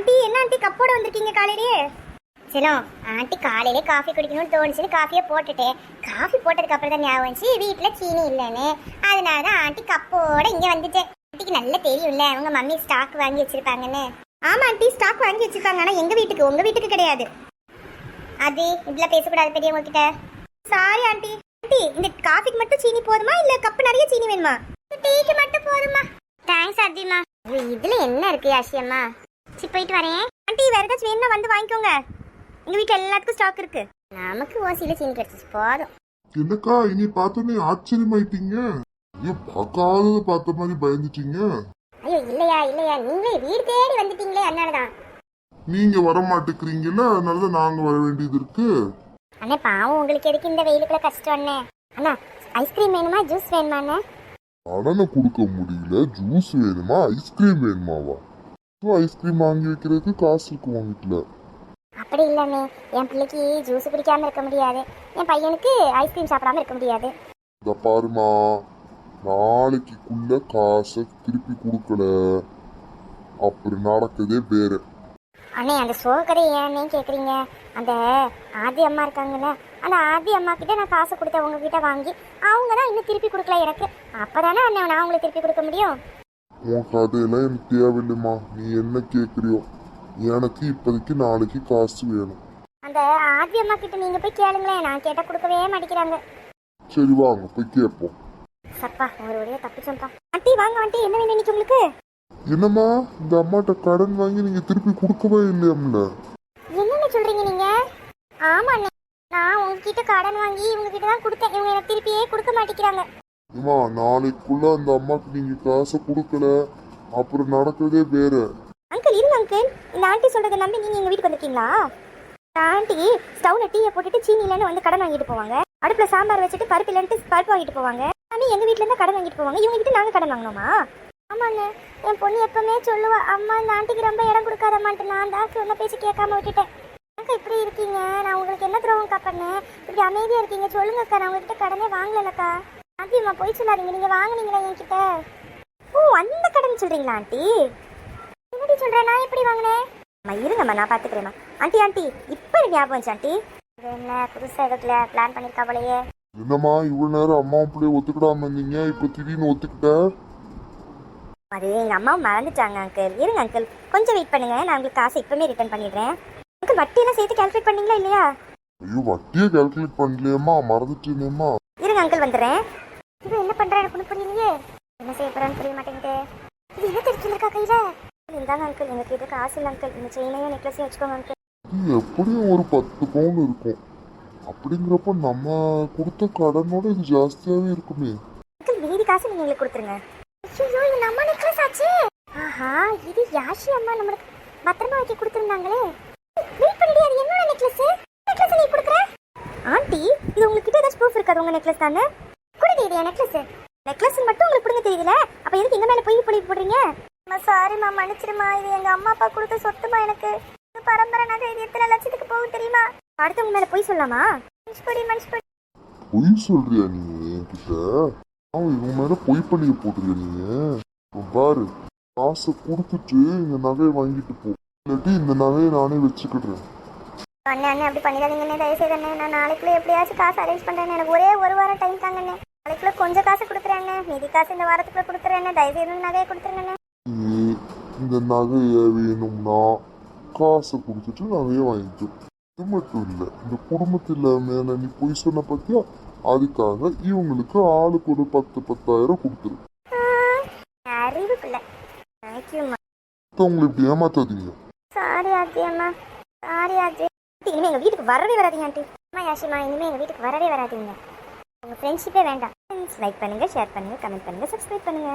Aunty என்ன aunty கப்போட வந்திருக்கீங்க காலையிலேயே? செல்லம், ஆண்டி காலையிலே காஃபி குடிக்கணும்னு தோணுச்சுன்னு காஃபியை போட்டுட்டேன். காஃபி போட்டதுக்கு அப்புறம் தான் ஞாபகம் வந்துச்சு வீட்டில் சீனி இல்லைன்னு. அதனால தான் ஆண்டி கப்போட இங்கே வந்துட்டேன். ஆண்டிக்கு நல்லா தெரியும்ல அவங்க மம்மி ஸ்டாக் வாங்கி வச்சிருப்பாங்கன்னு. ஆமா ஆண்டி, ஸ்டாக் வாங்கி வச்சிருக்காங்க. ஆனால் எங்கள் வீட்டுக்கு, உங்கள் வீட்டுக்கு கிடையாது. அது இப்படிலாம் பேசக்கூடாது பெரியவங்க கிட்ட. Sorry aunty. ஆண்டி, இந்த காஃபிக்கு மட்டும் சீனி போதுமா இல்லை கப்பு நிறைய சீனி வேணுமா? டீக்கு மட்டும் போதுமா? தேங்க்ஸ் அதிமா. இதுல என்ன இருக்கு ஆஷியம்மா? சரி போயிட்டு வரேன். ஆண்டி வேற ஏதாச்சும் வேணும்னா வந்து வாங்கிக்கோங்க. எங்க வீட்டுல எல்லாத்துக்கும் ஸ்டாக் இருக்கு. நமக்கு ஓசியில சீனி கிடைச்சிச்சு போதும். என்னக்கா இனி பார்த்தோன்னே ஆச்சரியமாயிட்டீங்க? ஏன் பார்க்காதத பார்த்த மாதிரி பயந்துட்டீங்க? ஐயோ இல்லையா இல்லையா, நீங்களே வீடு தேடி வந்துட்டீங்களே அதனாலதான். நீங்க வர மாட்டேங்கிறீங்கல்ல, அதனாலதான் நாங்க வர வேண்டியது இருக்கு. அண்ணே பாவம், உங்களுக்கு எதுக்கு இந்த வெயிலுக்குள்ள கஷ்டம் அண்ணே? அண்ணா ஐஸ்கிரீம் வேணுமா ஜூஸ் வேணுமாண்ணே? கடனை கொடுக்க முடியல, ஜூஸ் வேணுமா ஐஸ்கிரீம் வேணுமாவா? ஐஸ்கிரீம் வாங்கி வைக்கிறதுக்கு காசு இருக்கு உங்க வீட்டுல. அப்படி இல்லண்ணே, என் பிள்ளைக்கு ஜூஸ் குடிக்காம இருக்க முடியாது, என் பையனுக்கு ஐஸ்கிரீம் சாப்பிடாம இருக்க முடியாது. இத பாருமா, நாளைக்குள்ள காசை திருப்பி கொடுக்கல அப்புறம் நடக்கதே வேற. அண்ணே அந்த சோக கதை ஏன்னே கேட்குறீங்க? அந்த ஆதி அம்மா இருக்காங்கல்ல, அந்த ஆதி அம்மா கிட்ட நான் காசு கொடுத்த உங்ககிட்ட வாங்கி அவங்க தான் இன்னும் திருப்பி கொடுக்கல எனக்கு. அப்போதானே அண்ணே நான் உங்களுக்கு திருப்பி கொடுக்க முடியும். உன் கதையெல்லாம் எனக்கு தேவையில்லைம்மா. நீ என்ன கேட்குறியோ, எனக்கு இப்போதைக்கு நாளைக்கு காசு வேணும். அந்த ஆதி அம்மா கிட்ட நீங்க போய் கேளுங்களேன், நான் கேட்டால் கொடுக்கவே மாட்டேங்கிறாங்க. சரி வாங்க போய் கேட்போம். சப்பா ஒரு வழியா தப்பு சொல்லிட்டான். ஆண்டி வாங்க ஆண்டி, என்ன வேணும் இன்னைக்கு உங்களுக்கு? என்னம்மா, இந்த அம்மாட்ட கடன் வாங்கி நீங்க திருப்பி கொடுக்கவே இல்லையாம்ல? என்னென்ன சொல்றீங்க நீங்க? ஆமா அண்ணே, நான் உங்ககிட்ட கடன் வாங்கி இவங்க கிட்ட தான் கொடுத்தேன், இவங்க எனக்கு திருப்பியே கொடுக்க மாட்டேங்கிறாங்க. அம்மா நாளைக்குள்ள அந்த அம்மாக்கு நீங்க காசை கொடுக்கல அப்புறம் நடக்கிறதே வேற. அங்கிள் இருங்க அங்கிள், இந்த ஆண்டி சொல்றதை நம்பி நீங்க எங்க வீட்டுக்கு வந்திருக்கீங்களா? ஆண்டி ஸ்டவ்ல டீயை போட்டுட்டு சீனி இல்லைன்னு வந்து கடன் வாங்கிட்டு போவாங்க, அடுப்புல சாம்பார் வச்சுட்டு பருப்பு இல்லைன்ட்டு பருப்பு வாங்கிட்டு போவாங்க. ஆனா எங்க வீட்டுல இருந்து கடன் வாங்கிட்டு போவாங்க, இவங்க கிட்ட நாங்க கடன் வாங்கணுமா? ஆமாண்ணே, என் பொண்ணு எப்பவுமே சொல்லுவா, அம்மா இந்த ஆண்டிக்கு ரொம்ப இடம் கொடுக்காதம்மான்ட்டு. நான் தான் சொன்ன பேசி கேட்காம விட்டுட்டேன். அக்கா இப்படி இருக்கீங்க, நான் உங்களுக்கு என்ன துரோகம்க்கா பண்ணேன்? இப்படி அமைதியா இருக்கீங்க, சொல்லுங்கக்கா. நான் உங்ககிட்ட கடனே வாங்கலக்கா. ஆண்டிம்மா போய் சொல்லாதீங்க, நீங்க வாங்கினீங்களா என்கிட்ட? ஓ அந்த கடன் சொல்றீங்களா ஆண்டி? என்னடி சொல்றேன், நான் எப்படி வாங்கினேன்? அம்மா இருங்கம்மா நான் பாத்துக்கிறேம்மா. ஆண்டி ஆண்டி இப்போ ஞாபகம் வந்துச்சு ஆண்டி. என்ன புதுசா எதுக்குல பிளான் பண்ணிருக்கா போலயே? என்னம்மா இவ்வளவு நேரம் அம்மா பிள்ளைய ஒத்துக்கிடாம இருந்தீங்க, இப்ப திடீர்னு ஒத்துக்கிட்ட? அது எங்கள் அம்மா மறந்துட்டாங்க அங்கிள். இருங்க அங்கிள், கொஞ்சம் வெயிட் பண்ணுங்க, நான் உங்களுக்கு காசை இப்போமே ரிட்டர்ன் பண்ணிடுறேன். அங்கிள் வட்டியெல்லாம் சேர்த்து கால்குலேட் பண்ணீங்களா இல்லையா? ஐயோ வட்டியே கால்குலேட் பண்ணலையம்மா, மறந்துட்டேனேம்மா. இருங்க அங்கிள் வந்துடுறேன். இது என்ன பண்ணுறேன் எனக்கு ஒன்றும் புரியலையே, என்ன செய்ய போகிறான்னு புரிய மாட்டேங்குது. இது என்ன தெரிஞ்சுருக்கா கையில்? இந்தாங்க அங்கிள், எங்களுக்கு இது காசு இல்லை அங்கிள், இந்த செயினையும் நெக்லஸையும் வச்சுக்கோங்க அங்கிள். இது எப்படியும் ஒரு 10 பவுன் இருக்கும். அப்படிங்கிறப்ப நம்ம கொடுத்த கடனோட இது ஜாஸ்தியாவே இருக்குமே. அங்கிள் மீதி காசு நீங்கள் எங்களுக்கு கொடுத்துருங்க. ஐயோ இது நம்ம நெக்லஸ் ஆச்சு. ஆஹா, இது யாஷி அம்மா நம்மளுக்கு பத்திரமா வைக்க கொடுத்துருந்தாங்களே. வெயிட் பண்ணிடி, அது என்னோட நெக்லஸ். நெக்லஸ் நீ கொடுக்குற? ஆண்டி இது உங்ககிட்ட ஏதாச்சும் ப்ரூஃப் இருக்காது உங்க நெக்லஸ் தானே? கொடுடி, இது என் நெக்லஸ். நெக்லஸ் மட்டும் உங்களுக்கு கொடுங்க தெரியல, அப்ப எதுக்கு எங்க மேல போய் பொழி போடுறீங்க? அம்மா சாரிம்மா, மன்னிச்சிருமா. இது எங்க அம்மா அப்பா கொடுத்த சொத்துமா, எனக்கு இது பரம்பரை நகை. இது எத்தனை லட்சத்துக்கு போகும் தெரியுமா? அடுத்தவங்க மேல போய் சொல்லலாமா? மனுஷப்படி பொய் சொல்றியா நீ என்கிட்ட? இவங்க மேல பொய் பண்ணிய போட்டுருக்க நீங்க. பாரு, காசை கொடுத்துட்டு இந்த நகையை வாங்கிட்டு போ, இல்லாட்டி இந்த நகையை நானே வச்சுக்கிடுறேன். அண்ணே அண்ணே அப்படி பண்ணிடாதீங்கண்ணே, தயவுசெய்து அண்ணே. நான் நாளைக்குள்ள எப்படியாச்சும் காசு அரேஞ்ச் பண்றேன். எனக்கு ஒரே ஒரு வாரம் டைம் தாங்கண்ணே. நாளைக்குள்ள கொஞ்சம் காசு கொடுக்குறேன், மீதி காசு இந்த வாரத்துக்குள்ள கொடுக்குறேன். தயவுசெய்து நகையை கொடுத்துருங்கண்ணே. இந்த நகையை வேணும்னா காசை கொடுத்துட்டு நகையை வாங்கிட்டு. இது மட்டும் இல்லை, இந்த குடும்பத்தில் மேல நீ பொய் சொன்ன பத்தியா, அதுக்காக இவங்களுக்கு ஆளுக்கு ஒரு 10,000 கொடுத்துரு. அறிவு பிள்ளை. தேங்க்யூம்மா. உங்களை இப்படி ஏமாத்தாதீங்க. சாரி ஆச்சி அம்மா, சாரி ஆச்சி. இனிமே எங்க வீட்டுக்கு வரவே வராதீங்க ஆண்டி. அம்மா யாஷிமா, இனிமே எங்க வீட்டுக்கு வரவே வராதீங்க. உங்க ஃப்ரெண்ட்ஷிப்பே வேண்டாம். லைக் பண்ணுங்க, ஷேர் பண்ணுங்க, கமெண்ட் பண்ணுங்க, சப்ஸ்கிரைப் பண்ணுங்க.